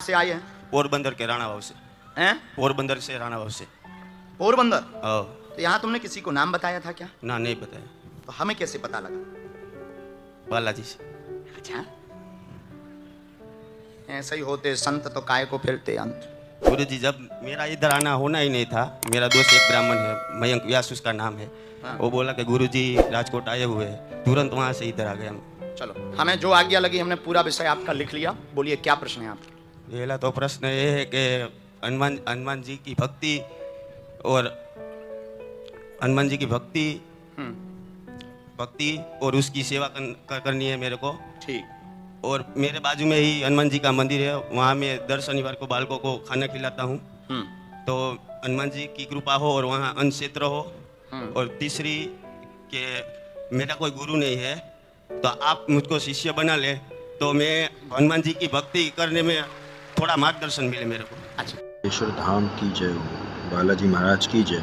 से आए हैं? पोरबंदर के राणा भाव से। हैं? पोरबंदर से राणा भाव से। पोरबंदर? हाँ। तो यहाँ तुमने किसी को नाम बताया था क्या? ना नहीं बताया। तो हमें कैसे पता लगा? बालाजी से। अच्छा, ऐसे ही होते संत तो काय को फिरते अंत। गुरु जी, जब मेरा इधर आना होना ही नहीं था, मेरा दोस्त एक ब्राह्मण है, मयंक व्यास उसका नाम है, हाँ। वो बोला कि गुरु जी राजकोट आए हुए हैं, तुरंत वहाँ से इधर आ गए हम। चलो, हमें जो आज्ञा लगी हमने पूरा विषय आपका लिख लिया। बोलिए क्या प्रश्न है आपके? पहला तो प्रश्न ये है कि हनुमान जी की भक्ति और हनुमान जी की भक्ति और उसकी सेवा करनी है मेरे को। ठीक। और मेरे बाजू में ही हनुमान जी का मंदिर है, वहाँ मैं दर शनिवार को बालकों को खाना खिलाता हूँ। तो हनुमान जी की कृपा हो और वहाँ अन्न क्षेत्र हो। और तीसरी कि मेरा कोई गुरु नहीं है, तो आप मुझको शिष्य बना ले तो मैं हनुमान जी की भक्ति करने में थोड़ा मार्गदर्शन मिले मेरे को। अच्छा। ईश्वर धाम की जय हो, बालाजी महाराज की जय।